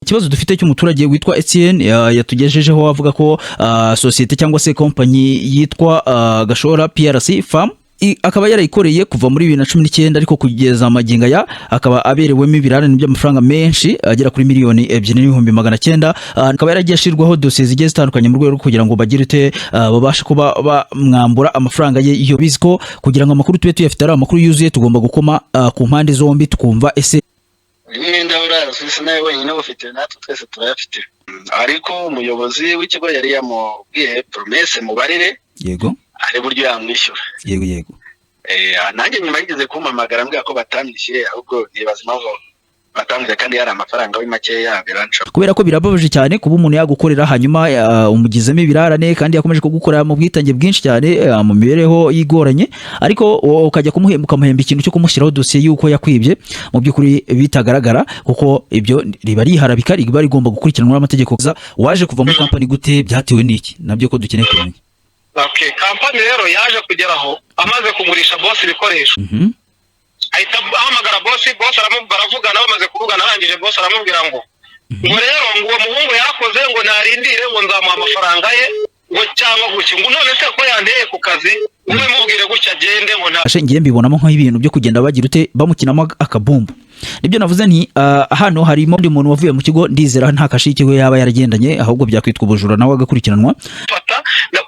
Ikibazo dufite cy'umuturage witwa Etienne yatugejejeho avuga ko societe cyangwa se company yitwa Gashora PRC Farm akaba yarayikoreye kuva muri 2019 ariko kugeza amaginga ya akaba aberewemo ibirarane by'amafaranga menshi agera kuri miliyoni 2,900 akaba yaragiye ashirwaho dossier zigiye zitandukanye mu rwego kugira ngo bagirite babashe kuba bamwambura amafaranga ye iyo biziko kugira ngo amakuru tube tuyafite ari amakuru yuzuye tugomba gukoma ku mpande zombi tukumva ese Nimenda urasisi nawe wenyine ufite natwe twese turayafite ariko umuyobozi w'ikigo yari yamubwiye promesse mubarire yego ari buryo yamwishyura yego nanjye nyuma yigeze kumpamagara mbwira ko batamwishyuye ahubwo nibaza impamvu batambwira kandi yari amafaranga w'imake yabiranca kubera ko birababaje cyane kuba umuntu yagukorera hanyuma umugizemo ibirarane kandi yakomeje kugukora mu bwitange bwinshi cyane mu mibereho yigoranye ariko ukajya kumuhemba ikintu cyo kumushyiraho dossier yuko yakwibye mu by'ukuri bitagaragara kuko ibyo riba riharabika riba rigomba gukurikiranwa n'amategeko waje kuva muri company gute byatewe n'iki nabyo ko dukeneye kumenya. Okay, company rero yaje kugeraho amaze kugurisha boss ibikoresho ahita ahamagara boss aramuvugana bamaze kuvugana arangije boss aramubwira ngo rero ngo muhungu yarakoze ngo narindire ngo nzamuha amafaranga ye ngo cyangwa guki ngo none se ko yandeye ku kazi umwe mubwire gutya agende ngo nta ngiye mbibonamo nk'ibintu byo kugenda bagira ute bamukinamo akabumbu nibyo navuze nti hano harimo undi muntu wavuye mu kigo ndizera nta kashikiwe yaba yaragendanye ahubwo byakwitwa ubujura nawe agakurikiranwa fata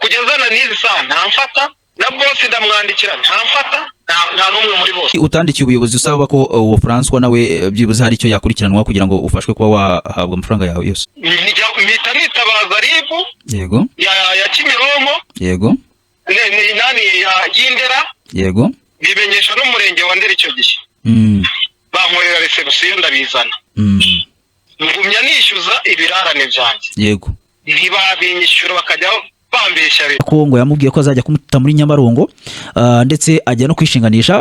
kugezana n'izi saha ntamfata na boss ndamwandikira ntamfata nta numwe muri bose utandikiye ubuyobozi usaba ko uwo François nawe byibuze hari icyo yakurikiranwa kugira ngo ufashwe kuba wahabwa amafaranga yawe yose nitabaza ribu yego ya Kimironko yego nani ya Gindera yego bimenyesha n'umurenge wa Ndera icyo gihe bankorera reception ndabizana ngumya nishyuza ibirarane byanjye yego ntibabinyishyura bakajya bambeshya ko ngo yamubwiye ko azajya kumuta muri Nyamarongo ndetse ajya no kwishinganisha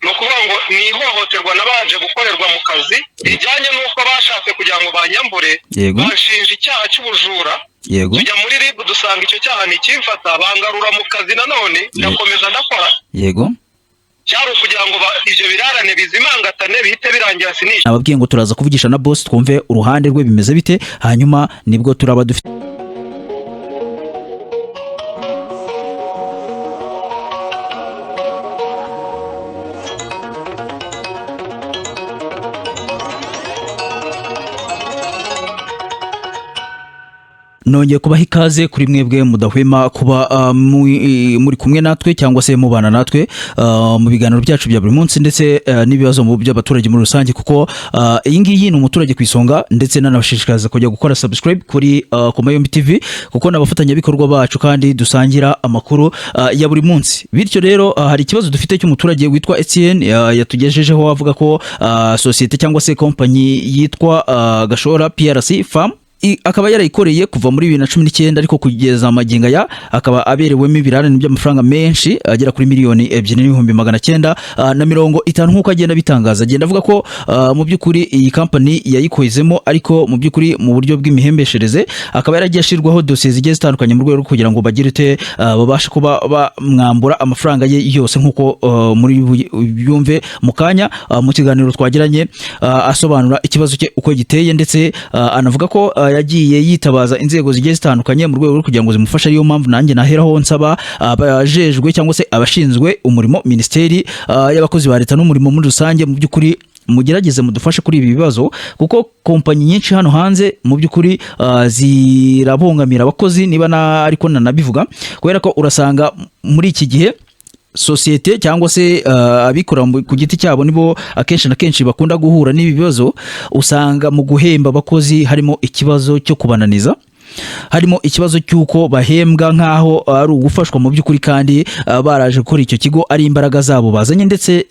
no kuvuga ngo ni ihohoterwa nabaje gukorerwa mu kazi rijyanye n'uko bashatse kugira ngo banyambure bashinja icyaha cy'ubujura tujya muri RIB dusanga icyo cyaha nikimfata bangarura mu kazi nanone ndakomeza ndakora yego cyari kugira ngo ivyo birarane bizimangatane bihite birangira sinisha ababwiye ngo turaza kuvugisha na boss twumve uruhande rwe bimeze bite hanyuma nibwo turaba dufite nongeye kubaha ikaze kuri mwebwe mudahwema kuba muri kumwe natwe cyangwa se mubana natwe mu biganiro byacu bya buri munsi ndetse n'ibibazo mu by'abaturage muri rusange kuko iyi ngiyi ni umuturage ku isonga ndetse nanabashishikariza kujya gukora subscribe kuri Komayombi TV kuko n'abafatanyabikorwa bacu kandi dusangira amakuru ya buri munsi bityo rero hari ikibazo dufite cy'umuturage witwa Etienne yatugejejeho avuga ko societe cyangwa se company yitwa Gashora PRC Farm akaba yarayikoreye kuva muri 2019 ariko kugeza amaginga ya akaba aberewemo ibirarane by'amafaranga menshi agera kuri miliyoni 2,950 nkuko agenda bitangaza agenda avuga ko mu by'ukuri iyi company yayikozemo ariko mu by'ukuri mu buryo bw'imihembeshereze akaba yaragiye ashirwaho dossier zigiye zitandukanye mu rwego kugira ngo bagirite babashe kuba bamwambura amafaranga ye yose nkuko muri byumve mu kanya mu kiganiro twagiranye asobanura ikibazo cye uko giteye ndetse anavuga ko yagiye yitabaza inzego zigiye zitandukanye mu rwego rwo kugira ngo zimufashe ariyo mpamvu nanjye naheraho nsaba abajejwe cyangwa se abashinzwe umurimo ministeri y'abakozi ba leta n'umurimo muri rusange mu by'ukuri mugerageze mudufashe kuri ibi bibazo kuko kompanyi nyinshi hano hanze mu by'ukuri zirabongamira abakozi niba ariko nanabivuga kubera ko urasanga muri iki gihe societe cyangwa se abikora ku giti cyabo nibo akenshi na kenshi bakunda guhura n'ibi bibazo usanga mu guhemba abakozi harimo ikibazo cyo kubananiza harimo ikibazo cy'uko bahembwa nk'aho ari ugufashwa mu by'ukuri kandi baraje gukora icyo kigo ari imbaraga zabo bazanye ndetse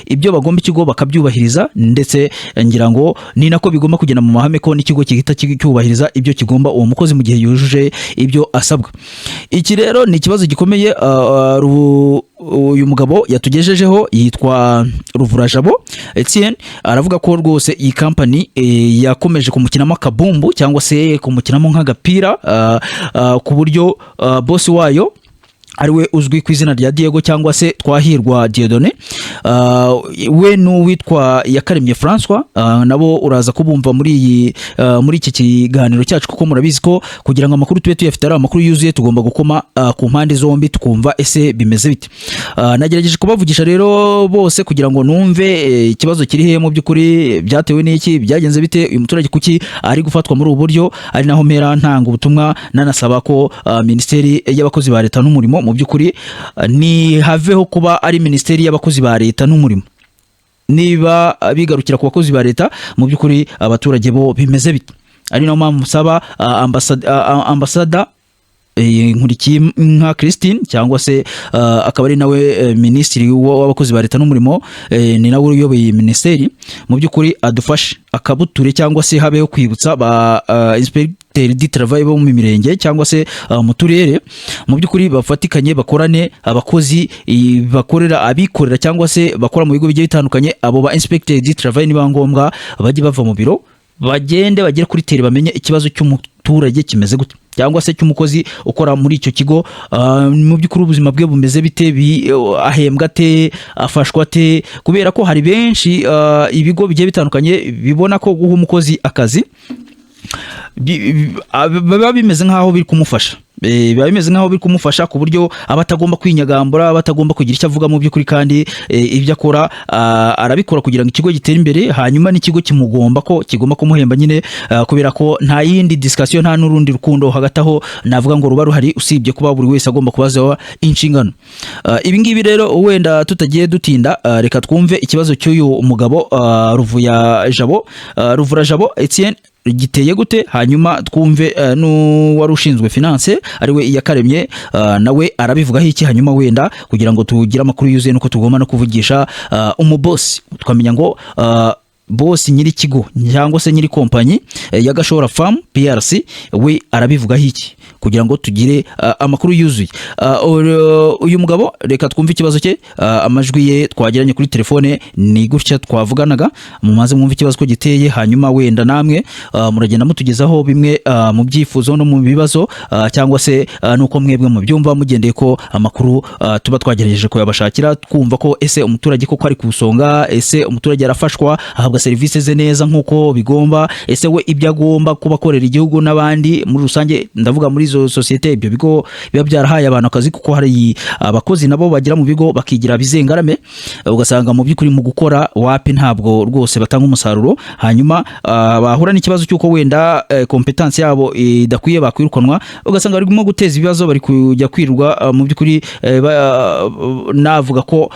ibyo bagomba ikigo bakabyubahiriza ndetse ngira ngo ni nako bigomba kugenda mu mahame ko n'ikigo kihita cyubahiriza ibyo kigomba uwo mukozi mu gihe yujuje ibyo asabwa. Iki rero ni ikibazo gikomeye uyu mugabo yatugejejeho yitwa Ruvurajabo Etienne aravuga ko rwose iyi company yakomeje kumukinamo akabumbu cyangwa se kumukinamo nk'agapira ku buryo boss wayo ariwe uzwi ku izina rya Diego cyangwa se Twahirwa Dieudonné, we n'uwitwa Yakaremye François, nabo uraza kubumva muri iki kiganiro cyacu, kuko murabizi ko kugira ngo amakuru tube tuyafite ari amakuru yuzuye tugomba gukoma ku mpande zombi tukumva ese bimeze bite. Nagerageje kubavugisha rero bose kugira ngo numve ikibazo kiri he mu by'ukuri, byatewe n'iki, byagenze bite, uyu muturage kuki ari gufatwa muri ubu buryo, ari naho mpera ntanga ubutumwa nanasaba ko Minisiteri y'Abakozi ba Leta n'Umurimo mu by'ukuri ni haveho kuba ari Minisiteri y'Abakozi ba Leta n'Umurimo, niba bigarukira ku bakozi ba leta mu by'ukuri abaturage bo bimeze bite. Ari nayo mpamvu musaba ambasada Nkurikiye nka Christine cyangwa se akaba ari nawe minisitiri w'abakozi ba leta n'umurimo, ni nawe uyoboye minisiteri, mu by'ukuri adufashe akabuture cyangwa se habeho kwibutsa ba inspecteur du travail bo mu mirenge cyangwa se mu turere, mu by'ukuri bafatikanye bakorane, abakozi bakorera abikorera cyangwa se bakora mu bigo bigiye bitandukanye, abo ba inspecteur du travail niba ngombwa bajye bava mu biro bagende bagere kuri tere bamenye ikibazo cy'umuturage kimeze gute, cyangwa se cy'umukozi ukora muri icyo kigo, mu by'ukuri ubuzima bwe bumeze bite, ahembwa ate, afashwa ate, kubera ko hari benshi ibigo bigiye bitandukanye bibona ko guha umukozi akazi biba bimeze nk'aho biri kumufasha, biba bimeze nk'aho biri kumufasha ku buryo aba atagomba kwinyagambura, aba atagomba kugira icyo avuga mu by'ukuri, kandi ibyo akora arabikora kugira ngo ikigo gitere imbere, hanyuma n'ikigo kigomba kumuhemba nyine, kubera ko nta yindi discussion, nta n'urundi rukundo hagati aho navuga ngo ruba ruhari, usibye kuba buri wese agomba kubazaho inshingano. Ibi ngibi rero wenda tutagiye dutinda, reka twumve ikibazo cy'uyu mugabo Ruvura Jabo Etienne giteye gute, hanyuma twumve n'uwari ushinzwe finance ariwe Yakaremye, nawe arabivugaho iki, hanyuma wenda kugira ngo tugire amakuru yuzuye nuko tugomba no kuvugisha umubosi, tukamenya ngo bosi nyiri kigo cyangwa se nyiri kompanyi ya Gashora Farm PRC we arabivugaho iki, kugira ngo tugire amakuru yuzuye. Uyu mugabo reka twumve ikibazo cye, amajwi ye twagiranye kuri telefone ni gutya twavuganaga, mumaze mwumve ikibazo ko giteye, hanyuma wenda namwe muragenda mutugezaho bimwe mu byifuzo no mu bibazo, cyangwa se nuko mwebwe mu byumva mugendeye ko amakuru tuba twagerageje kuyabashakira, twumva ko ese umuturage koko ari kusonga, ese umuturage arafashwa, ahabwa serivisi ze neza nkuko bigomba, ese we ibyo agomba kuba akorera igihugu n'abandi muri rusange, ndavuga muri izo societe, ibyo bigo biba byarahaye abantu akazi, kuko hari abakozi nabo bagira mu bigo bakigira bizengarame, ugasanga mu by'ukuri mu gukora wapi ntabwo rwose batanga umusaruro, hanyuma bahura n'ikibazo cy'uko wenda competence yabo idakwiye bakwirukanwa, ugasanga barimo guteza ibibazo, bari kujya kwirwa mu by'ukuri navuga ko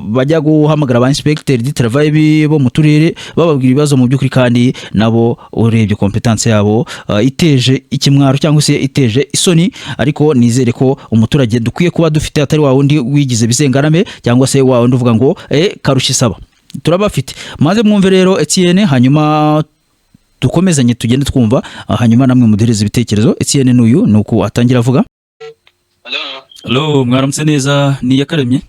bajya guhamagara ba inspecteur du travail bo mu turere bababwira ibibazo mu by'ukuri, kandi nabo urebye competence yabo iteje ikimwaro cyangwa se iteje isoni. Ariko nizere ko umuturage dukwiye kuba dufite atari wa wundi wigize bizengarame cyangwa se wa wundi uvuga ngo karushye saba, turabafite. Maze mwumve rero Etienne, hanyuma dukomezanye tugende twumva, hanyuma namwe mudereze ibitekerezo. Etienne n'uyu nuko atangira avuga. Hello, mwaramutse neza, ni Yakaremye?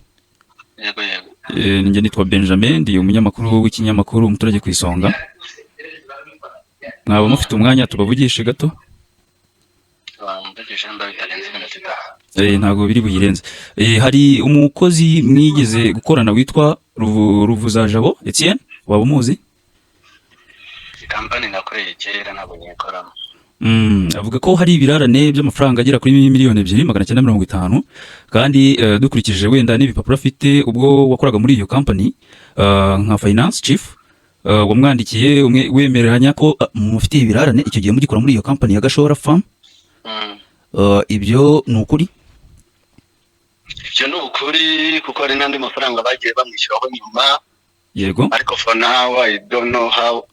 Yego. Ninjye nitwa Benjamin, ndi umunyamakuru w'ikinyamakuru Umuturage ku Isonga. Mwaba mufite umwanya tubavugishe gato? Ntago biri buyirenze. Hari umukozi mwigeze gukorana witwa Ruvura Jabo Etienne, waba umuzi? Kampani nakoreye kera ntabwo nyikoramo. Avuga ko hari ibirarane by'amafaranga agera kuri miliyoni 2,950, kandi dukurikije wenda n'ibipapuro afite ubwo wakoraga muri iyo company nka finance chief, wamwandikiye wemeranya ko mufite ibirarane icyo gihe mugikora muri iyo company ya Gashora Farm. Ibyo ni ukuri? Ibyo ni ukuri, kuko hari n'andi mafaranga bagiye bamwishyuraho nyuma. Yego. Ariko for now I don't know how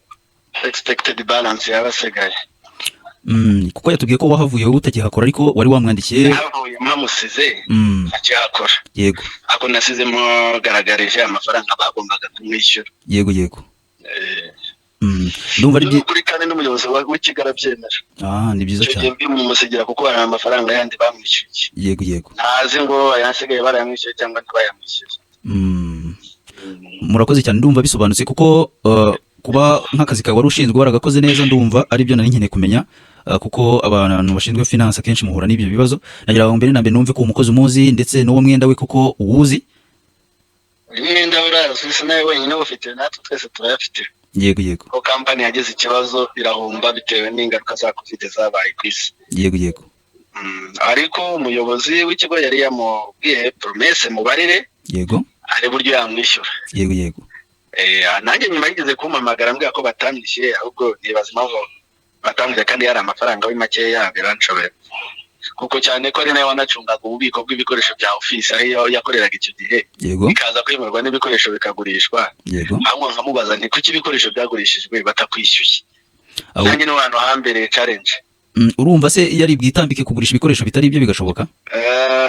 expected balance yabasigaye. Kuko yatubwiye ko wahavuye utakihakora, ariko wari wamwandikiye. Nahavuye mpamusize akihakora. Yego. Ako nasizemo garagarije amafaranga bagombaga kumwishyura. Yego. Ndumva ari kuri kandi n'umuyobozi w'ikigara byemera. Ni byiza cyane. Cyo musigira kuko hari amafaranga yandi bamwishyuye. Yego. Ntazi ngo ayasigaye barayamwishyuye cyangwa ntabayamwishyuye. Murakoze cyane, ndumva bisobanutse, kuko kuba nk'akazi kawe wari ushinzwe waragakoze neza, ndumva ari byo nari nkeneye kumenya. kuko abantu bashinzwe finance akenshi muhura n'ibyo bibazo. Nagira ngo mbere na mbere numve ko umukozi umuzi ndetse n'uwo mwenda we kuko uwuzi. Imyenda urazi nawe wenyine ufite, natwe twese turayafite. Yego. Ko company yagize ikibazo irahomba bitewe n'ingaruka za covid zabaye ku isi. Yego. Ariko umuyobozi w'ikigo yari yamubwiye promesse mubarire. Yego. Ari buryo yamwishyura. Yego. Nanjye nyuma yigeze kumpamagara mbwira ko batamwishyuye, ahubwo nibaza impamvu batamwishyuye kandi yari amafaranga w'imakeya biranshobera. Kuko cyane ko ari nawe wanacungaga ububiko bw'ibikoresho bya office aho yakoreraga icyo gihe. Yego. Bikaza kwimurwa n'ibikoresho bikagurishwa. Yego. Ahubwo nkamubaza nti kuki ibikoresho byagurishijwe batakwishyuye. Nanjye no hano hambere challenge. Urumva se yari bwitambike kugurisha ibikoresho bitari ibyo bigashoboka?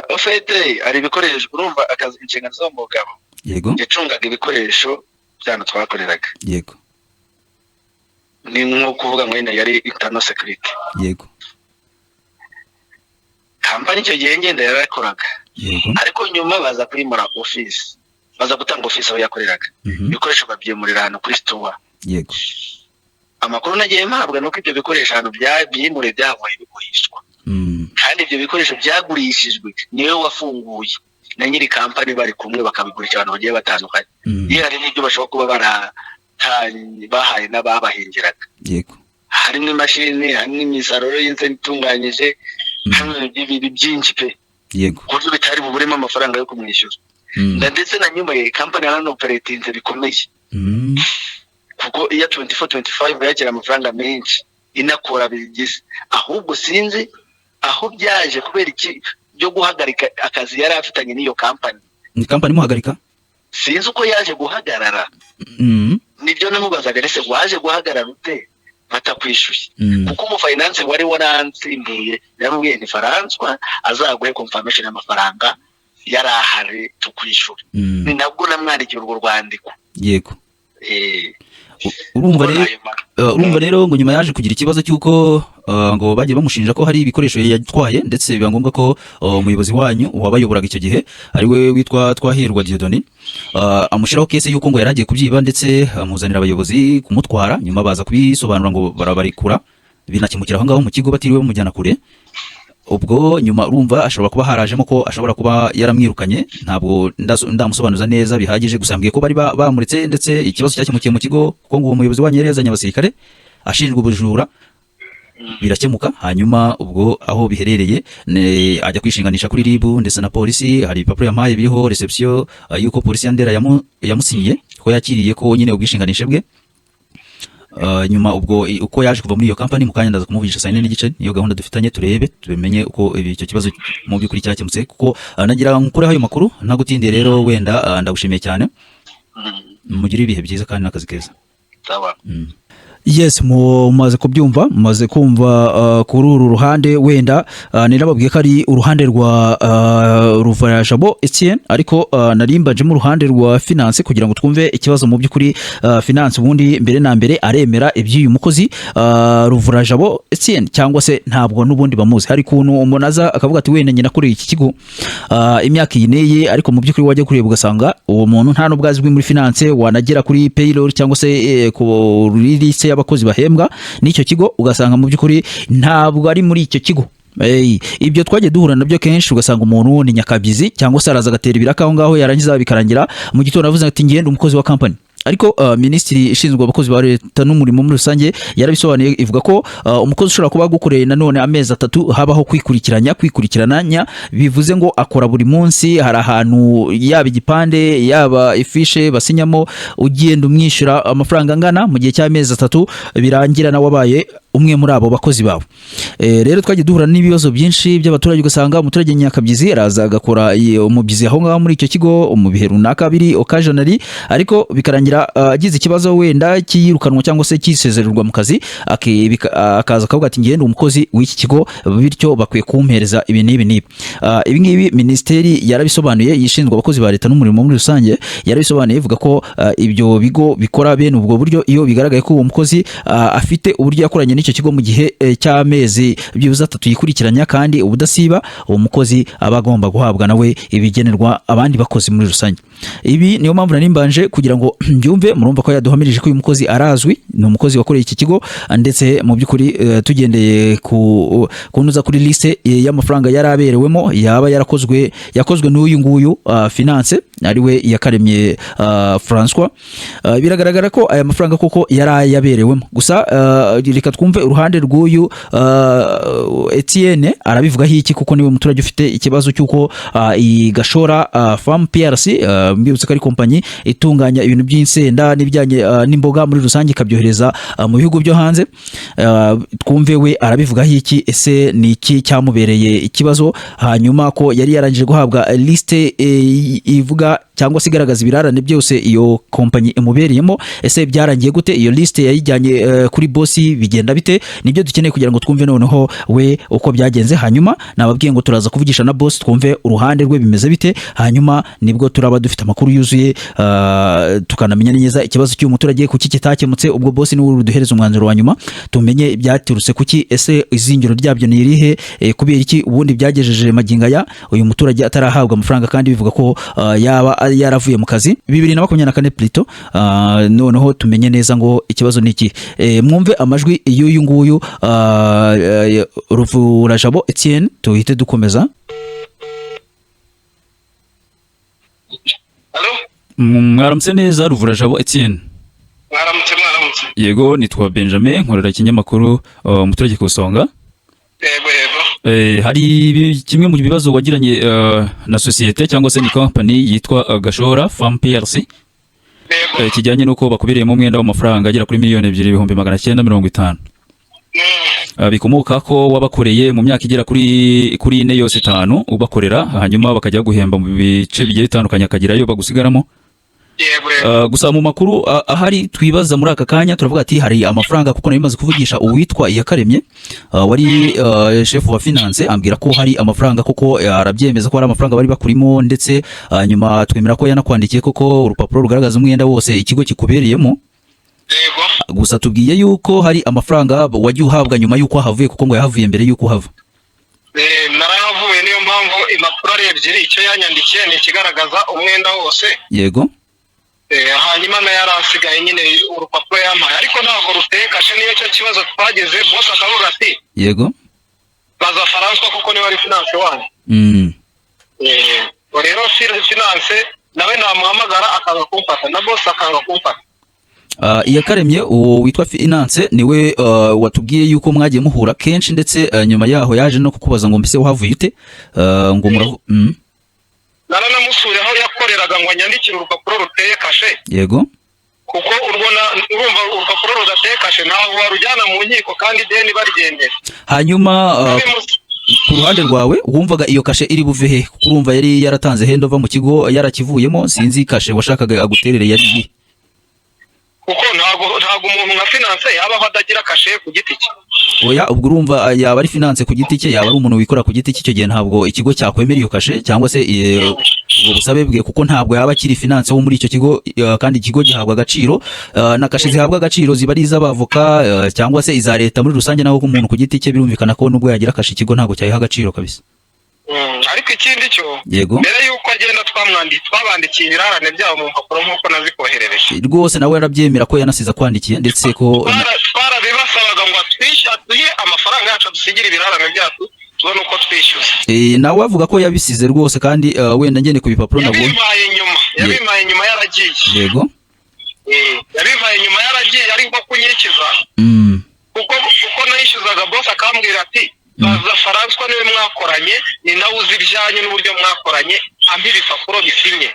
Ofete ari ibikoresho, urumva akazi inshingano zo mugabo. Yego. Yacungaga ibikoresho byano twakoreraga. Yego. Ni nko kuvuga ngo yari internal security. Yego. Company icyo gihe ngenda yarakoraga. Yego. Ariko nyuma baza kwimura office. Baza gutanga office aho yakoreraga. Ibikoresho babyimurira hano kuri store. Yego. Amakuru nagiye mpabwa nuko ibyo bikoresho hano byimure byavuye bigurishwa. Kandi ibyo bikoresho byagurishijwe niwe wafunguye na nyiri company bari kumwe bakabigurisha abantu bagiye batandukanye. Hari n'ibyo bashobora kuba bahaye n'ababahingiraga. Yego. Harimo imashini, harimo imisaruro y'inse itunganyije, harimo ibintu byinshi pe. Yego. Kuko bitari buburemo amafaranga yo kumwishyura. Ndetse na nyuma ye company operatinze bikomeye. Kuko iya 24-25 yakira amafaranga menshi inakora bigize, ahubwo sinzi aho byaje kubera iki byo guhagarika akazi yari afitanye n'iyo company. Ni company muhagarika? Sinzi uko yaje guhagarara. Nibyo namubazaga rese waje guhagarara ute batakwishyuye. Kuko mu finance wari waransimbuye yamubwiye ni Faranswa azaguhe confirmation y'amafaranga yari ahari tukwishyura. Ni nabwo namwandikira urwo rwandiko. Yego. Urumva rero ngo nyuma yaje kugira ikibazo cy'uko ngo bagiye bamushinja ko hari ibikoresho yatwaye, ndetse biba ngombwa ko umuyobozi wanyu wabayoboraga icyo gihe ari we witwa Twahirwa Dieudonné amushyiraho kese y'uko ngo yaragiye kubyiba, ndetse amuzanira abayobozi kumutwara. Nyuma baza kubisobanura ngo barabarikura, binakimukira aho ngaho mu kigo batiriwe bamujyana kure. Ubwo nyuma urumva ashobora kuba harajemo ko ashobora kuba yaramwirukanye. Ntabwo ndamusobanuza neza bihagije, gusa mbwiye ko bari bamuretse, ndetse ikibazo cyakemukiye mu kigo kuko ngo umuyobozi wanyu yari yazanye abasirikare ashinjwa ubujura, birakemuka. Hanyuma ubwo aho biherereye ajya kwishinganisha kuri RIB ndetse na polisi. Hari ibipapuro yampaye biriho reception yuko polisi ya Ndera yamusinyiye ko yakiriye ko nyine ubwishinganishe bwe. Nyuma ubwo uko yaje kuva muri iyo company mu kanya ndaza kumuvugisha saa 4:30 niyo gahunda dufitanye, turebe tumenye uko icyo kibazo mu by'ukuri cyakemutse, kuko nagira nkureho ayo makuru ntagutindiye. Rero wenda ndagushimiye cyane, mugire ibihe byiza kandi n'akazi keza. Sawa. Yes, mumaze kubyumva, mumaze kumva kuri uru ruhande. Wenda nirababwiye ko ari uruhande rwa Ruvarajabo Etienne, ariko narimbaje mu ruhande rwa finance kugira ngo twumve ikibazo mu by'ukuri. Finance ubundi mbere na mbere aremera iby'uyu mukozi Ruvarajabo Etienne, cyangwa se ntabwo n'ubundi bamuzi. Hari kuntu umuntu aza akavuga ati wenda nyina kuri iki kigo imyaka yineye, ariko mu by'ukuri wajya kureba ugasanga uwo muntu nta n'ubwazwi muri finance, wanagera kuri payroll cyangwa se ku liste y'abakozi bahembwa n'icyo kigo ugasanga mu by'ukuri ntabwo ari muri icyo kigo. Ibyo twagiye duhura nabyo kenshi, ugasanga umuntu ni nyakabyizi cyangwa se araza agatera ibiraka aho ngaho, yarangiza bikarangira mu gitondo avuze ati ngende umukozi wa company. Ariko minisitiri ishinzwe abakozi ba leta n'umurimo muri rusange yarabisobanuye, ivuga ko umukozi ushobora kuba gukoreye nanone amezi 3 habaho kwikurikirananya, bivuze ngo akora buri munsi. Hari ahantu yaba igipande yaba ifishe basinyamo, ugenda umwishyura amafaranga angana mu gihe cy'amezi 3 birangira na wabaye umwe muri abo bakozi babo. Rero twagiye duhura n'ibibazo byinshi by'abaturage, ugasanga umuturage nyakabyizi araza agakora umubyizi aho ngaho muri icyo kigo mu bihe runaka biri occasionally, ariko bikarangira agize ikibazo wenda kiyirukanwa cyangwa se kisezererwa mu kazi, akaza akavuga ati ngende umukozi w'iki kigo, bityo bakwiye kumpereza ibi n'ibi n'ibi. Ibi ngibi minisiteri yarabisobanuye, yishinzwe abakozi ba leta n'umurimo muri rusange yarabisobanuye, ivuga ko ibyo bigo bikora bene ubwo buryo iyo bigaragaye ko uwo mukozi afite uburyo yakoranye icyo kigo mu gihe cy'amezi byibuze 3 yikurikiranya, kandi ubudasiba uwo mukozi aba agomba guhabwa nawe ibigenerwa abandi bakozi muri rusange. Ibi niyo mpamvu nanimbanje kugira ngo mbyumve. Murumva ko yaduhamirije ko uyu mukozi arazwi, ni umukozi wakoreye iki kigo, ndetse mu by'ukuri tugendeye kunuza kuri liste y'amafaranga yaraberewemo yaba yakozwe n'uyu nguyu finance ariwe Iyakaremye François. Biragaragara ko aya mafaranga koko yarayaberewemo. Gusa reka twumve uruhande rw'uyu Etienne arabivugaho iki, kuko niwe muturage ufite ikibazo cy'uko iyi Gashora Farm PRC mbibutse ko ari kompanyi itunganya ibintu by'insenda n'ibijyanye n'imboga muri rusange ikabyohereza mu bihugu byo hanze. Twumve we arabivugaho iki, ese ni iki cyamubereye ikibazo, hanyuma ko yari yarangije guhabwa liste ivuga cyangwa se igaragaza ibirarane byose iyo kompanyi imubereyemo. Ese byarangiye gute? Iyo liste yayijyanye kuri bosi, bigenda bite? Nibyo dukeneye kugira ngo twumve noneho we uko byagenze. Hanyuma nababwiye ngo turaza kuvugisha na bosi twumve uruhande rwe bimeze bite, hanyuma nibwo turaba dufite amakuru yuzuye tukanamenya neza ikibazo cy'uyu muturage kuki kitakemutse. Ubwo bosi niwe uduhereza umwanzuro wa nyuma tumenye ibyaturutse kuki, ese izingiro ryabyo ni irihe, kubera iki ubundi byagejeje maginga ya uyu muturage atarahabwa amafaranga, kandi bivuga ko yaba yaravuye mu kazi 2024 plutôt. Noneho tumenye neza ngo ikibazo ni iki. Mwumve amajwi y'uyu nguyu Ruvurajabo Etienne, tuhite dukomeza. Mwaramutse neza Ruvurajabo Etienne? Mwaramutse. Yego, nitwa Benjamin, nkorera ikinyamakuru umuturage ku Isonga. Yego. Hari kimwe mu bibazo wagiranye na societe cyangwa se ni company yitwa Gashora Farm PRC, kijyanye nuko bakubereyemo umwenda w'amafaranga agera kuri $2,950,000. Bikomoka ko wabakoreye mu myaka igera kuri 4 yose 5 ubakorera, hanyuma bakajya guhemba mu bice bigiye bitandukanye akagirayo bagusigaramo. Gusa mu makuru ahari twibaza muri aka kanya turavuga ati hari amafaranga, kuko nabimaze kuvugisha uwitwa Iyakaremye wari chef wa finance, ambwira ko hari amafaranga kuko arabyemeza ko hari amafaranga bari bakurimo, ndetse nyuma twemera ko yanakwandikiye koko urupapuro rugaragaza umwenda wose ikigo kikubereyemo. Gusa tubwiye yuko hari amafaranga wagiye uhabwa nyuma yuko havuye, kuko ngo yahavuye mbere yuko hava. Narahavuye, niyo mpamvu impapuro ari ebyiri, icyo yanyandikiye ni ikigaragaza umwenda wose. Yego. Hanyuma na yarasigaye nyine urupapuro yampaye, ariko ntabwo ruteye kashe. Niyo cyo kibazo twageze, boss akavuga ati yego baza François kuko niwe ari finance wanyu. Rero finance nawe namuhamagara akanga kumfata, na boss akanga kumfata. Iyakaremye uwo witwa finance niwe watubwiye yuko mwagiye muhura kenshi, ndetse nyuma yaho yaje no kukubaza ngo mbese wahavuye ute, ngo muravu naranamusure aho yakoreraga ngo anyandikire urupapuro ruteye kashe. Yego. Kuko urumva urupapuro rudateye kashe ntaho warujyana mu nkiko kandi deni barigendera. Hanyuma ku ruhande rwawe wumvaga iyo kashe iri buve he? Kuko urumva yari yaratanze handover mu kigo yarakivuyemo, sinzi kashe washakaga aguterere yari kuko ntago umuntu nka finance yabaho adagira kashe ku giti cye. Oya, ubwo urumva yaba ari finance ku giti cye, yaba ari umuntu wikora ku giti cye, icyo gihe ntabwo ikigo cyakwemera iyo kashe cyangwa se ubwo busabe bwe, kuko ntabwo yaba kiri finance wo muri icyo kigo, kandi ikigo gihabwa agaciro, na kashe zihabwa agaciro ziba ari iz'abavoka cyangwa se iza leta muri rusange, naho umuntu ku giti cye birumvikana ko nubwo yagira kashe ikigo ntabwo cyayiha agaciro kabisa. Ariko ikindi cyo, mbere yuko agenda twabandikiye ibirarane byabo mu mpapuro nk'uko nazikoherereje. Rwose nawe yarabyemera ko yanasiza kwandikiye, ndetse ko twarabibasabaga ngo twishyuye amafaranga yacu dusigira ibirarane byacu tubone uko twishyuza. Nawe avuga ko yabisize rwose, kandi wenda ngene ku bipapuro nabwo yabimaye nyuma yaragiye. Yego. Yabimaye nyuma yaragiye ari nko kunyikiza, kuko nayishyuzaga boss akambwira ati baza François niwe mwakoranye, ni nawe uzi ibyanyu n'uburyo mwakoranye, ambi ibipapuro bisinye.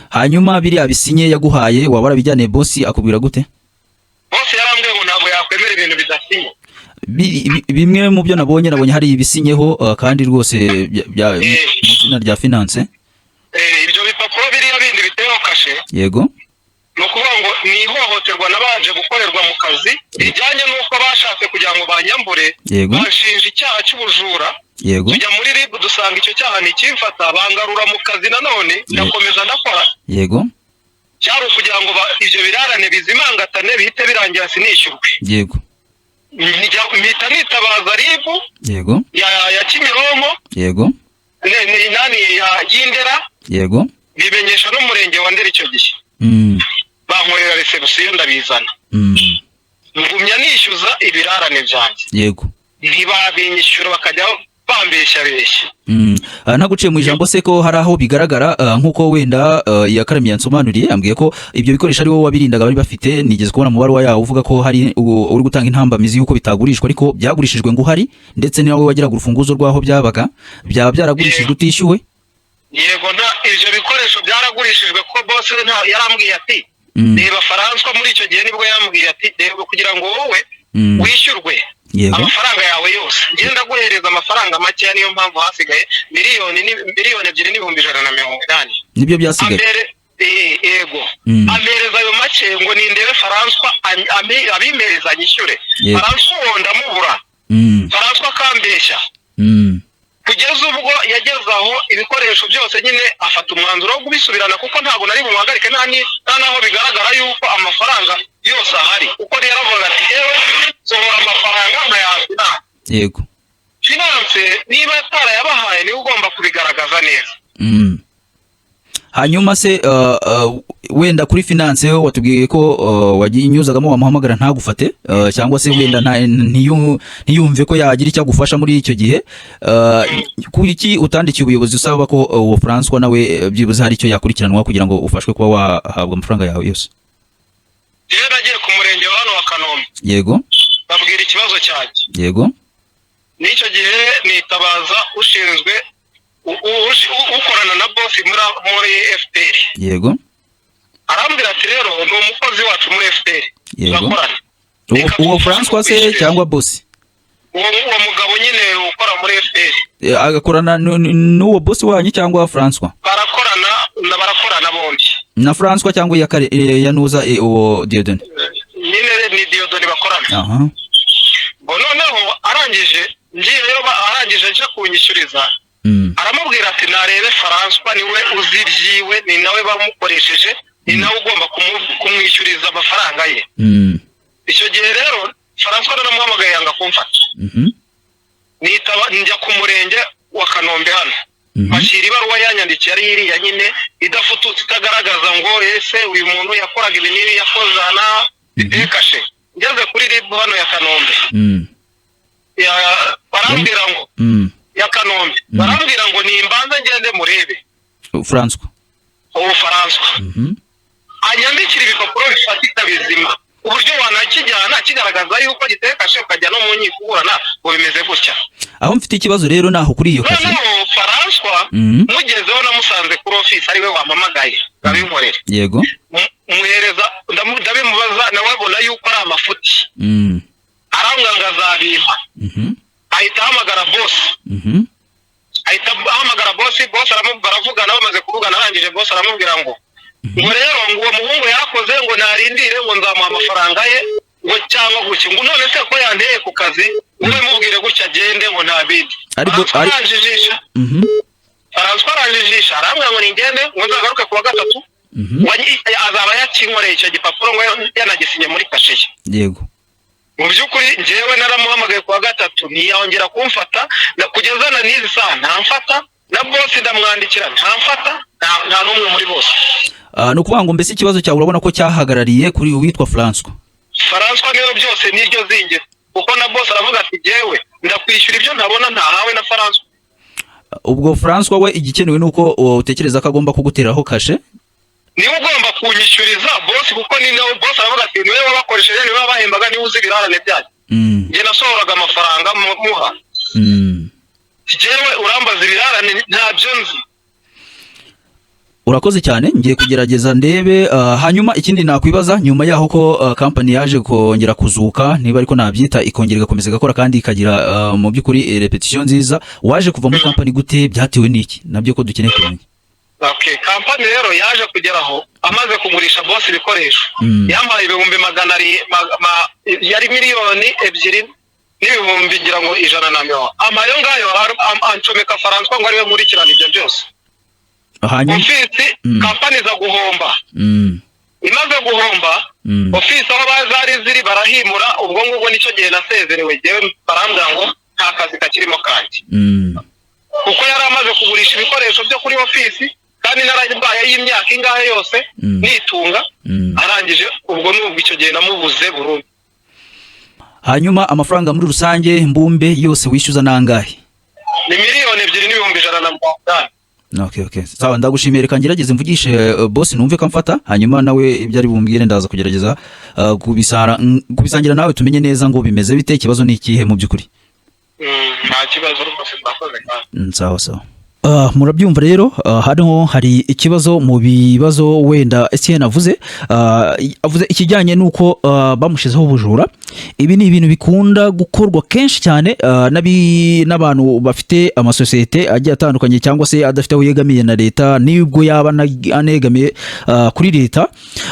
Hanyuma biriya bisinye yaguhaye waba warabijyaniye boss akubwira gute? Boss yarambwiye ngo ntabwo yakwemera ibintu bidasinye. Bimwe mu byo nabonye hari ibisinyeho, kandi rwose mu izina rya finance. Ibyo bipapuro biriya bindi biteho kashe. Yego. No kuvuga ngo ni ihohoterwa nabaje gukorerwa mu kazi rijyanye n'uko bashatse kugira ngo banyambure, bashinja icyaha cy'ubujura. Yego. Tujya muri RIB dusanga icyo cyaha ni kimfata, bangarura mu kazi nanone ndakomeza ndakora. Yego. Cyari kugira ngo ibyo birarane bizimangatane bihite birangira sinishyurwe. Yego. mpita nitabaza RIB yego ya Kimironko, yego nani ya Gindera, yego bimenyesha n'umurenge wa Ndera icyo gihe. Bankorera reception ndabizana. Ngumya nishyuza ibirarane byanjye. Yego. Ntibabinyishyura bakajya bambeshya. Ntaguciye mu ijambo se ko hari aho bigaragara nkuko wenda yakaramiye yansomanuriye ambwiye ko ibyo bikoresho ari wowe wabirindaga bari bafite. Nigeze kubona mu baruwa yawo uvuga ko hari uri gutanga intambamizi yuko bitagurishwa ariko byagurishijwe ngo uhari, ndetse ni nawe wagiraga urufunguzo rwaho byaba byaragurishijwe utishyuwe. Yego, nta ibyo bikoresho byaragurishijwe kuko boss yarambwiye ati reba François muri icyo gihe nibwo yambwiye ati reba kugira ngo wowe wishyurwe amafaranga yawe yose ngenda guhereza amafaranga make, niyo mpamvu hasigaye miliyoni 2,180,000 nibyo byasigaye. Yego, amereza ayo make ngo nindebe François abimereza nyishyure. François wonda mubura, François kambeshya kugeza ubwo yageze aho ibikoresho byose nyine afata umwanzuro wo kubisubirana kuko ntabwo nari bumuhagarike nta naho bigaragara yuko amafaranga yose ahari. Uko rero avuga ati yewe sohora amafaranga nkayazina. Yego, finance niba atarayabahaye niwe ugomba kubigaragaza neza. Hanyuma se wenda kuri finance ho watubwiye ko waginyuzagamo wamuhamagara ntagufate cyangwa se wenda ntiyumve ko yagira icyo agufasha muri icyo gihe, kuri iki utandikiye ubuyobozi usaba ko uwo François nawe byibuze hari icyo yakurikiranwa kugira ngo ufashwe kuba wahabwa amafaranga yawe yose? Rero nagiye ku murenge wa hano wa Kanombe. Yego, babwira ikibazo cyanjye. Yego, n'icyo gihe nitabaza ushinzwe ukorana na boss muri FPR. Yego, arambwira ati rero ni umukozi wacu muri FPR. Yego, uwo François se cyangwa boss? Uwo mugabo nyine ukora muri FPR. Agakorana n'uwo boss wanyu cyangwa François? Barakorana bombi. Na François cyangwa yanuza uwo Dieudonné? Nyine ni Dieudonné bakorana. Aha. Noneho arangije ngiye rero arangije aje kunyishyuriza. Aramubwira ati narebe François niwe uzibyiwe, ni nawe bamukoresheje, ni nawe ugomba kumwishyuriza amafaranga ye. Icyo gihe rero François naramuhamagaye yanga kumfata. Njya ku murenge wa Kanombe hano. Bashyira ibaruwa yanyandikiye ari iriya nyine idafututse itagaragaza ngo ese uyu muntu yakoraga ibi n'ibi yakozana bidekashe. Ngeze kuri RIB hano ya Kanombe. Barambwira ngo ya Kanombe. Barambwira ngo nimbanza ngende murebe François. François. Anyandikira ibipapuro bifatika bizima. Uburyo wanakijyana kigaragaza yuko gitekashe ukajya no mu nkiko uburana ngo bimeze gutya. Aho mfite ikibazo rero naho kuri iyo kazi. François mugezeho namusanze kuri office ari we wampamagaye ngabinkorera. Yego, muhereza ndabimubaza nawe abona yuko ari amafuti. Aranganga zabimpa. Ahita ahamagara boss. Boss aramubwira bamaze kuvugana arangije boss aramubwira ngo rero ngo uwo muhungu yarakoze ngo narindire ngo nzamuha amafaranga ye ngo cyangwa guki ngo none se ko yanteye ku kazi ube mubwire gutya agende ngo nta bindi. Arangijisha. Arangijisha arambwira ngo ningende ngo nzagaruke kuwa gatatu. Azaba yakinkoreye icyo gipapuro ngo yanagisinye muri kashe ye. Yego, mu by'ukuri njyewe naramuhamagaye kuwa gatatu ntiyongera kumfata kugeza na n'izi saha ntamfata, na boss ndamwandikira ntamfata, nta n'umwe muri bose. No kuvuga ngo mbese ikibazo cyawe urabona ko cyahagarariye kuri uwitwa François? François niyo byose niryo zingira kuko na boss aravuga ati jewe ndakwishyura ibyo ntabona ntahawe na François. Ubwo François we igikenewe nuko utekereza ko agomba kuguteraho kashe? Niwe ugomba kunyishyuriza boss kuko ni nawe boss aravuga ati niwe wabakoresheje niwe wabahembaga niwe uzi ibirarane byanyu. Nge nasohoraga amafaranga muha. Jewe urambaza ibirarane ntabyo nzi. Urakoze cyane, ngiye kugerageza ndebe. Hanyuma ikindi nakwibaza nyuma yaho ko company yaje kongera kuzuka, niba ariko nabyita ikongera igakomeza gakora kandi ikagira mu by'ukuri repetition nziza, waje kuva muri company gute, byatewe n'iki? Nabyo ko dukeneye kumenya. Okay, company rero yaje kugeraho amaze kugurisha boss ibikoresho. Yambaye 200,000 yari miliyoni 2,000,000 ngira ngo 100. Amayo ngayo ancomeka François ngo ariwe muri kirana ibyo byose. Hanyuma ofisi company za guhomba. imaze guhomba ofisi aho bazari ziri barahimura, ubwo ngubwo nicyo gihe nasezerewe jewe, barambwira ngo nta kazi kakirimo kanjye kuko yari amaze kugurisha ibikoresho byo kuri ofisi kandi narabaye y'imyaka ingahe yose nitunga, arangije ubwo n'ubwo icyo gihe namubuze burundu. Hanyuma amafaranga muri rusange mbumbe yose wishyuza nangahe? Ni 2,250,000. Okay. Sawa, ndagushimiye, reka ngerageze mvugishe boss numve ko mfata, hanyuma nawe ibyo ari bumbwire ndaza kugerageza kubisangira nawe tumenye neza ngo bimeze bite, ikibazo ni ikihe mu byukuri. Nta kibazo rwose, mbakoze kandi. Sawa. Murabyumva rero, hano hari ikibazo mu bibazo wenda Etienne avuze ikijyanye nuko bamushizeho ubujura. Ibi ni ibintu bikunda gukorwa kenshi cyane n'abantu bafite amasosiyete agiye atandukanye cyangwa se adafite aho yegamiye na leta, nibwo yaba anegamiye kuri leta.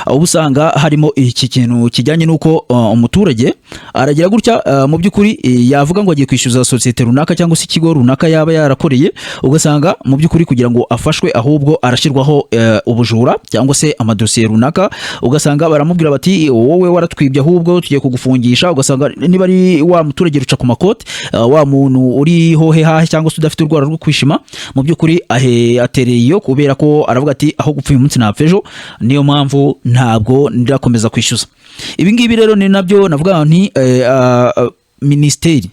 Ubu usanga harimo iki kintu kijyanye nuko umuturage aragira gutya, mu byukuri yavuga ngo agiye kwishyuza sosiyete runaka cyangwa se ikigo runaka yaba yarakoreye, ugasanga mu byukuri kugira ngo afashwe ahubwo arashyirwaho ubujura cyangwa se amadosiye runaka. Ugasanga baramubwira bati wowe waratwibye ahubwo tugiye kugufungisha. Ugasanga niba ari wa muturage ruca ku makoti, wa muntu uri hohe hahe cyangwa se udafite urwara rwo kwishima, mu byukuri atereye iyo kubera ko aravuga ati aho gupfa uyu munsi napfa ejo, niyo mpamvu ntabwo ndakomeza kwishyuza. Ibi ngibi rero ni nabyo navuga nti minisiteri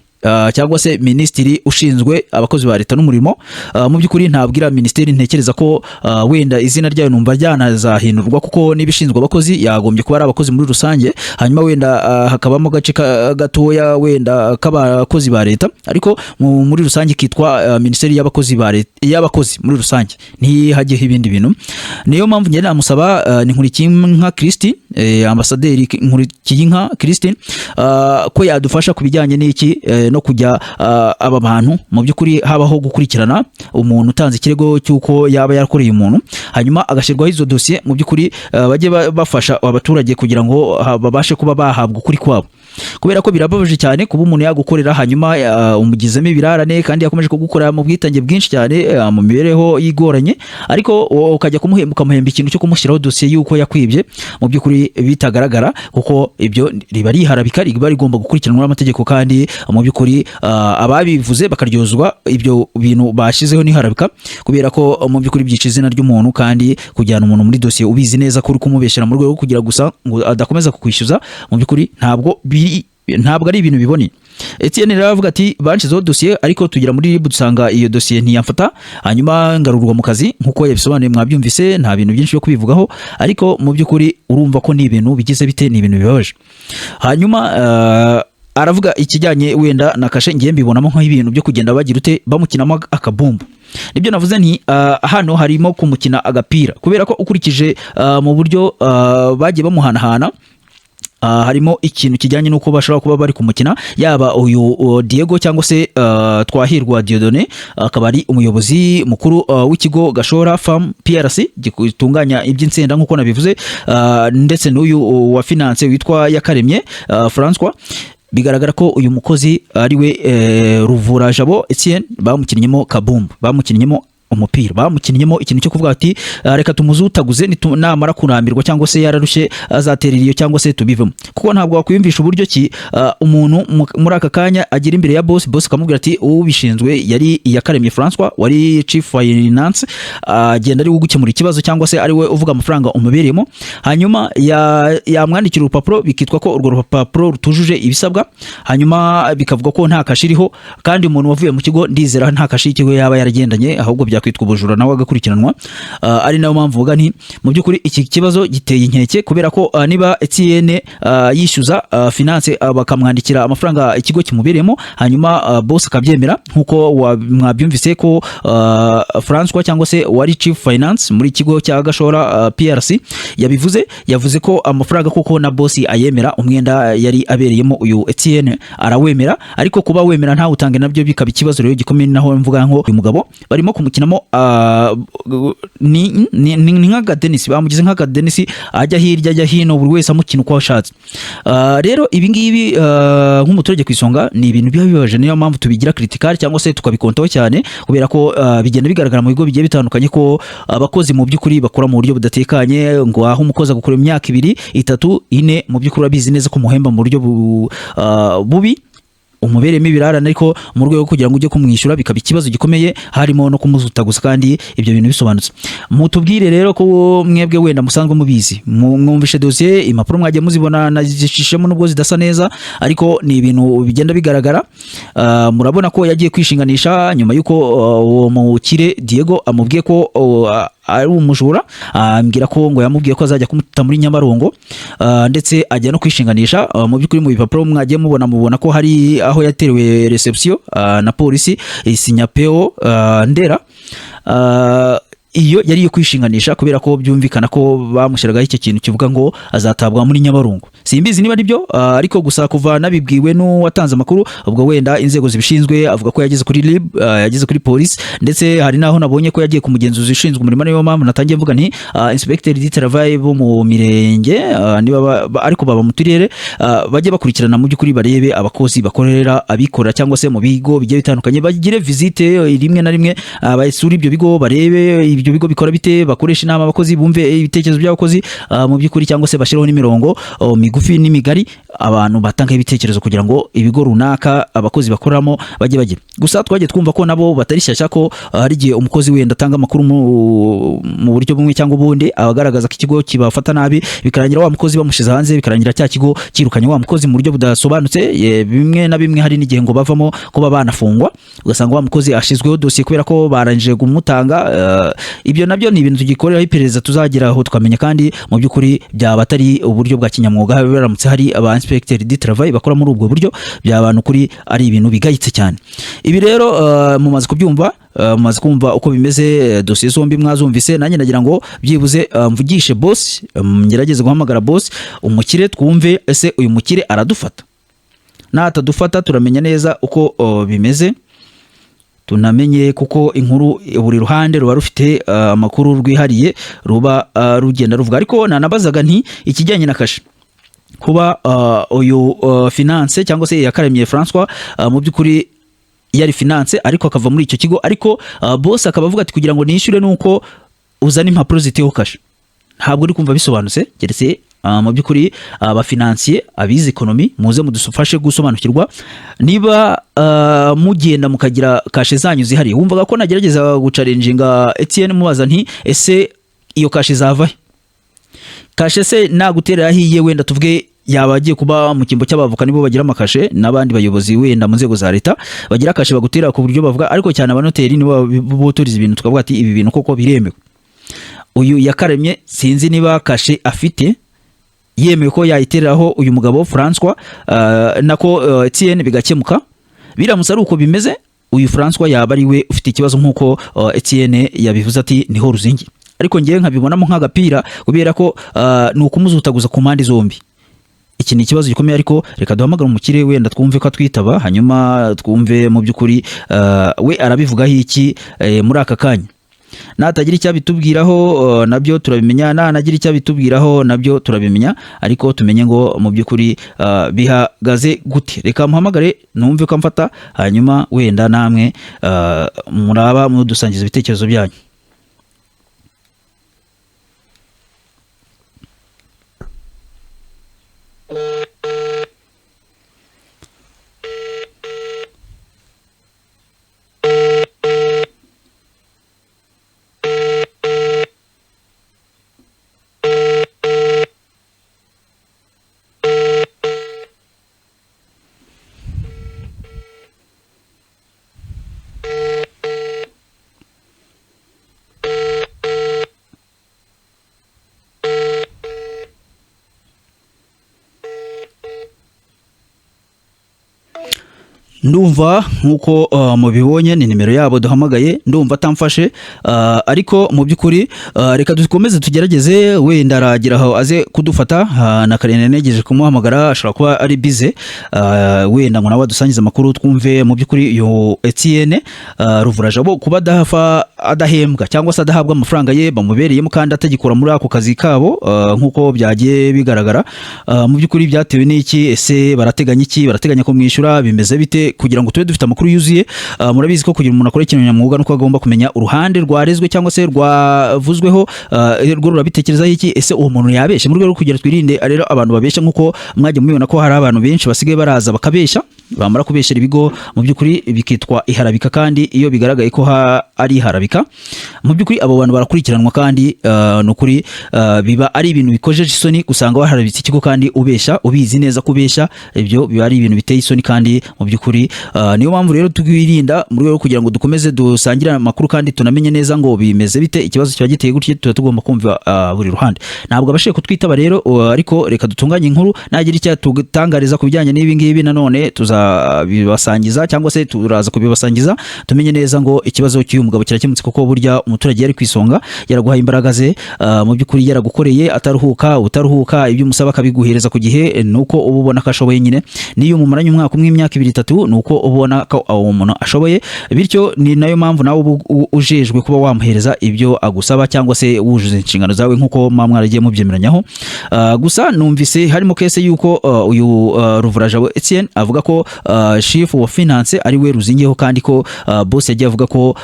cyangwa se minisitiri ushinzwe abakozi ba leta n'umurimo, mu byukuri ntabwira minisiteri ntekereza ko wenda izina ryayo numva ryanazahindurwa, kuko n'ibishinzwe abakozi yagombye kuba ari abakozi muri rusange, hanyuma wenda hakabamo gace gatoya wenda k'abakozi ba leta, ariko muri rusange kitwa minisiteri y'abakozi ba leta, y'abakozi muri rusange, ntihajyeho ibindi bintu. Niyo mpamvu njye namusaba ni Nkurikiyinka Christine, ambasaderi Nkurikiyinka Christine, ko yadufasha kubijyanye n'iki no kujya aba bantu mu byukuri habaho gukurikirana umuntu utanze ikirego cy'uko yaba yarakoreye umuntu, hanyuma agashyirwaho izo dosiye, mu byukuri bajye bafasha abaturage kugira ngo babashe kuba bahabwa ukuri kwabo, kubera ko birababaje cyane kuba umuntu yagukorera hanyuma umugizemo ibirarane kandi yakomeje kugukorera mu bwitange bwinshi cyane, mu mibereho yigoranye, ariko ukajya kumuhemba ikintu cyo kumushyiraho dosiye y'uko yakwibye, mu byukuri bitagaragara, kuko ibyo riba riharabika, riba rigomba gukurikiranwa n'amategeko, kandi mu byukuri ababivuze bakaryozwa ibyo bintu bashyizeho n'iharabika, kubera ko mu byukuri byica izina ry'umuntu, kandi kujyana umuntu muri dosiye ubizi neza ko uri kumubeshyira mu rwego kugira gusa ngo adakomeza kukwishyuza, mu byukuri ntabwo ari ibintu biboneye. Etienne rero avuga ati banshizeho dosiye, ariko tugira muri RIB dusanga iyo dosiye ntiyamfata, hanyuma ngarurwa mu kazi nkuko yabisobanuye, mwabyumvise, nta bintu byinshi byo kubivugaho, ariko mu byukuri urumva ko ni ibintu bigize bite, ni ibintu bibabaje. Hanyuma aravuga ikijyanye wenda na kashe, ngiye mbibonamo nk'ibintu byo kugenda bagira ute bamukinamo akabumbu. Nibyo navuze nti hano harimo kumukina agapira, kubera ko ukurikije mu buryo bagiye bamuhanahana, harimo ikintu kijyanye nuko bashobora kuba bari kumukina, yaba uyu Diego cyangwa se Twahirwa Dieudonné, akaba ari umuyobozi mukuru w'ikigo Gashora Farm PRC gitunganya iby'insenda nkuko nabivuze, ndetse n'uyu wa finance witwa Yakaremye François. Bigaragara ko uyu mukozi ariwe Ruvura Jabo Etienne bamukinnyemo kabumbu, bamukinnyemo umupira, bamukinnyemo ikintu cyo kuvuga ati reka tumuzutaguze namara kurambirwa cyangwa se yararushye azaterera iyo cyangwa se tubivemo, kuko ntabwo wakwiyumvisha uburyo ki umuntu muri aka kanya agira imbere ya boss akamubwira ati ubishinzwe yari Yakaremye François wari chief finance, agenda ari gukemura ikibazo cyangwa se ari we uvuga amafaranga umubereyemo, hanyuma yamwandikira urupapuro bikitwa ko urwo rupapuro rutujuje ibisabwa, hanyuma bikavuga ko nta kashiriho, kandi umuntu wavuye mu kigo ndizera nta kashi ikigo yaba yaragendanye, ahubwo kwitwa ubujura nawe agakurikiranwa. Ari nayo mpamvu vuga nti mu byukuri iki kibazo giteye inkeke, kubera ko niba Etienne yishyuza finance bakamwandikira amafaranga ikigo kimubereyemo, hanyuma boss akabyemera nkuko mwabyumvise ko François cyangwa se wari chief finance muri kigo cya Gashora PRC yavuze ko amafaranga koko na boss ayemera, umwenda yari abereyemo uyu Etienne arawemera, ariko kuba wemera nta utange nabyo bikaba ikibazo rero gikomeye. Naho mvuga nko uyu mugabo barimo kumukina bamukinamo ni nk'aka Dennis, bamugize nk'aka Dennis ajya hirya ajya hino buri wese amukina uko ashatse. Rero ibi ngibi nk'umuturage ku isonga ni ibintu biba bibaje, niyo mpamvu tubigira critical cyangwa se tukabikontaho cyane, kubera ko bigenda bigaragara mu bigo bigiye bitandukanye ko abakozi mu by'ukuri bakora mu buryo budatekanye, ngo aho umukozi agukora imyaka 2, 3, 4 mu by'ukuri abizi neza ko muhemba mu buryo bubi, umuberemo ibirarane, ariko mu rwego kugira ngo ujye kumwishyura bikaba ikibazo gikomeye, harimo no kumuzuta gusa kandi ibyo bintu bisobanutse. Mutubwire rero ko mwebwe wenda musanzwe mubizi, mwumvishe dossier, impapuro mwagiye muzibona nazishishemo nubwo zidasa neza, ariko ni ibintu bigenda bigaragara. Murabona ko yagiye kwishinganisha nyuma yuko uwo mukire Diego amubwiye ko ari umujura, ambwira ko ngo yamubwiye ko azajya kumuta muri Nyabarongo, ndetse ajya no kwishinganisha. Mu by'ukuri mu bipapuro mwagiye mubona ko hari aho yaterewe reception na polisi isinya PO Ndera, iyo yari yo kwishinganisha kubera ko byumvikana ko bamushyiragaho icyo kintu kivuga ngo azatabwa muri Nyabarongo. Simbizi niba nibyo, ariko gusa kuva nabibwiwe n'uwatanze amakuru, ubwo wenda inzego zibishinzwe avuga ko yageze kuri RIB, yageze kuri polisi, ndetse hari naho nabonye ko yagiye ku mugenzuzi ushinzwe umurimo. Niyo mpamvu natangiye mvuga nti inspecteur du travail bo mu mirenge niba ariko baba mu turere bajye bakurikirana mu by'ukuri, barebe abakozi bakorera abikorera cyangwa se mu bigo bigiye bitandukanye, bagire visite rimwe na rimwe, basura ibyo bigo, barebe ibyo bigo bikora bite, bakoresha inama abakozi, bumve ibitekerezo by'abakozi mu by'ukuri, cyangwa se bashireho n'imirongo migufi n'imigari, abantu batanga ibitekerezo kugira ngo ibigo runaka abakozi bakoramo bajye bagira. Gusa twagiye twumva ko nabo batari shyashya, ko hari igihe umukozi wenda atanga amakuru mu buryo bumwe cyangwa ubundi, abagaragaza ko ikigo kibafata nabi, bikarangira wa mukozi bamushize hanze, bikarangira cya kigo kirukanye wa mukozi mu buryo budasobanutse. Bimwe na bimwe hari n'igihe ngo bavamo kuba banafungwa, ugasanga wa mukozi ashizweho dossier kubera ko barangije kumutanga. Ibyo nabyo ni ibintu tugikoreraho iperereza, tuzageraho tukamenya, kandi mu by'ukuri byaba atari uburyo bwa kinyamwuga. Biramutse hari aba inspecteur du travail bakora muri ubwo buryo, by'abantu kuri ari ibintu bigayitse cyane. Ibi rero mumaze kubyumva, mumaze kumva uko bimeze, dossier zombi mwazumvise. Nanjye nagira ngo byibuze mvugishe boss, ngerageze guhamagara boss umukire, twumve ese uyu mukire aradufata. Natadufata turamenya neza uko bimeze, tunamenye kuko inkuru buri ruhande ruba rufite amakuru rwihariye ruba rugenda ruvuga. Ariko nanabazaga nti ikijyanye na kashe, kuba uyu finance cyangwa se Yakaremye François mu by'ukuri yari finance ariko akava muri icyo kigo, ariko boss akaba avuga ati kugira ngo nishyure nuko uzana impapuro ziteho kashe. Ntabwo uri kumva bisobanutse, geretse mu by'ukuri abafinancier abize economy muze mudufashe gusobanukirwa. Niba mugenda mukagira kashe zanyu zihari, wumvaga ko nagerageza gucalenjinga Etienne mubaza nti ese iyo kashe zava he? Kashe se naguterera hiye, wenda tuvuge yaba agiye kuba mu kimbo cy'abavoka nibo bagira amakashe, n'abandi bayobozi wenda mu nzego za leta bagira kashe bagutera ku buryo bavuga, ariko cyane abanoteri nibo botoriza ibintu tukavuga ati ibi bintu koko biremewe. Uyu Yakaremye sinzi niba kashe afite yemewe ko yayitereraho uyu mugabo François nako Etienne bigakemuka. Biramutse ari uko bimeze, uyu François yaba ari we ufite ikibazo nk'uko Etienne yabivuze ati niho ruzingi. Ariko ngiye nkabibonamo nk'agapira, kubera ko ni ukumuzutaguza ku mpande zombi. Iki ni ikibazo gikomeye, ariko reka duhamagara umukire wenda twumve ko atwitaba, hanyuma twumve mu by'ukuri we arabivugaho iki muri aka kanya. Natagira icyo bitubwiraho nabyo turabimenya, nanagira icyo bitubwiraho nabyo turabimenya, ariko tumenye ngo mu by'ukuri bihagaze gute. Reka muhamagare numve ko amfata, hanyuma wenda namwe muraba mudusangiza ibitekerezo byanyu. ndumva nkuko mubibonye ni nimero yabo duhamagaye, ndumva atamfashe, ariko mu by'ukuri reka dukomeze tugerageze, wenda aragira aho aze kudufata. Na Karene negeje kumuhamagara, ashobora kuba ari bize, wenda ngo nawe dusangize amakuru twumve mu by'ukuri yo Etienne Ruvurajabo kuba adahembwa cyangwa se adahabwa amafaranga ye bamubereyemo kandi atagikora muri ako kazi kabo nkuko byagiye bigaragara. Mu by'ukuri byatewe n'iki? Ese barateganya iki? Barateganya kumwishyura? Bimeze bite? Kugira ngo tube dufite amakuru yuzuye. Murabizi ko kugira umuntu akora ikintu nyamwuga nuko agomba kumenya uruhande rwarezwe cyangwa se rwavuzweho, rwo rurabitekerezaho iki? Ese uwo muntu yabeshe? Mu rwego rwo kugira twirinde rero abantu babesha, nkuko mwajya mubibona ko hari abantu benshi basigaye baraza bakabesha, bamara kubeshera ibigo mu by'ukuri bikitwa iharabika, kandi iyo bigaragaye ko ari iharabika mu by'ukuri abo bantu barakurikiranwa, kandi nukuri biba ari ibintu bikojeje isoni gusanga waharabitse ikigo kandi ubesha, ubizi neza kubesha. Ibyo biba ari ibintu biteye isoni, kandi mu by'ukuri niyo mpamvu rero twirinda mu rwego kugira ngo dukomeze dusangire amakuru kandi tunamenye neza ngo bimeze bite, ikibazo kiba giteye gutya, tuba tugomba kumva buri ruhande. Ntabwo abashije kutwitaba rero, ariko reka dutunganye inkuru, nagira icyo tugutangariza ku bijyanye n'ibi ngibi nanone tuzabibasangiza cyangwa se turaza kubibasangiza, tumenye neza ngo ikibazo cy'uyu mugabo kirakemutse, kuko burya umuturage yari kwisonga, yaraguhaye imbaraga ze, mu by'ukuri yaragukoreye utaruhuka, ibyo umusaba akabiguhereza ku gihe, nuko uba ubona ko ashoboye nyine. Niyo umumaranye umwaka umwe, imyaka 2 3, nuko ubona ko uwo muntu ashoboye, bityo ni nayo mpamvu nawe ujejwe kuba wamuhereza ibyo agusaba cyangwa se wujuje inshingano zawe nkuko mwaragiye mubyemeranyaho. Gusa numvise harimo kese yuko uyu Ruvurajabo Etienne avuga ko chief wa finance ari we ruzingiyeho, kandi ko boss yagiye avuga ko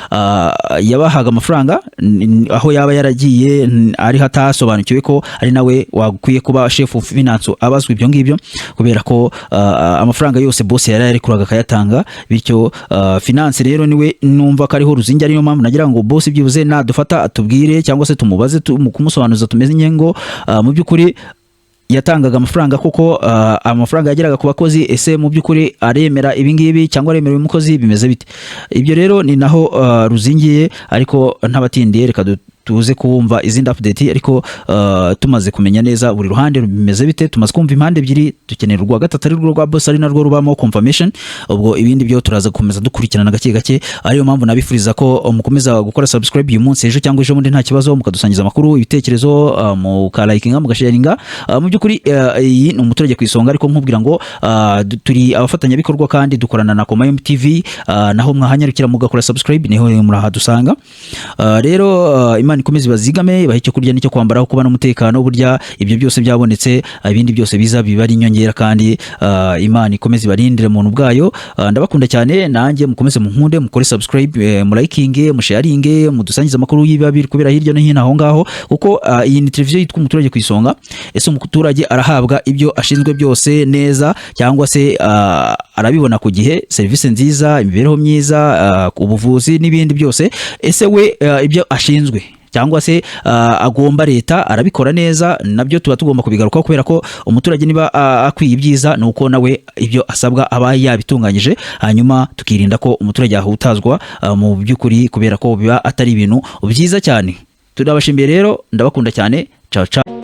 yabahaga amafaranga aho yaba yaragiye ari hatasobanukiwe ko ari nawe wagukwiye kuba chef of finance abazwe ibyo ngibyo, kubera ko amafaranga yose boss yari kuraga akayatanga. Bityo finance rero niwe numva ko ariho ruzingi, ariyo mpamvu nagira ngo boss byibuze nadufata atubwire cyangwa se tumubaze kumusobanuza tumenye ngo mu by'ukuri yatangaga amafaranga kuko amafaranga yageraga ku bakozi, ese mu by'ukuri aremera ibingibi cyangwa aremera umukozi, bimeze bite? Ibyo rero ni naho ruzingiye, ariko ntabatindiye reka tuze kumva izindi update, ariko tumaze kumenya neza buri ruhande bimeze bite. Tumaze kumva impande ebyiri, dukenera urwa gatatu ari rwo rwa boss, ari narwo rubamo confirmation. Ubwo ibindi byo turaza gukomeza dukurikirana gake gake, ariyo mpamvu nabifuriza ko mukomeza gukora subscribe uyu munsi, ejo cyangwa ejo bundi nta kibazo, mukadusangiza amakuru, ibitekerezo, mukalikinga, mugasharinga. Mu by'ukuri iyi ni umuturage ku isonga, ariko nkubwira ngo turi abafatanyabikorwa kandi dukorana na Komayom TV, naho mwahanyarukira mugakora subscribe, niho murahadusanga. Rero Imana ikomeze bazigame, bahe icyo kurya n'icyo kwambara, kuba n'umutekano. Burya ibyo byose byabonetse, ibindi byose biza biba ari inyongera, kandi Imana ikomeze ibarindire muntu bwayo. Ndabakunda cyane, nanjye mukomeze munkunde, mukore subscribe, mulayikinge, musharinge, mudusangize amakuru y'ibabiri kubera hirya no hino aho ngaho, kuko iyi ni televiziyo yitwa umuturage ku isonga. Ese umuturage arahabwa ibyo ashinzwe byose neza, cyangwa se arabibona ku gihe, serivisi nziza, imibereho myiza, ubuvuzi n'ibindi byose? Ese we ibyo ashinzwe cyangwa se agomba leta arabikora neza? Nabyo tuba tugomba kubigarukaho, kubera ko umuturage niba akwiye ibyiza, nuko nawe ibyo asabwa aba yabitunganyije, hanyuma tukirinda ko umuturage ahutazwa mu by'ukuri, kubera ko biba atari ibintu byiza cyane. Turabashimiye rero, ndabakunda cyane, ciao ciao.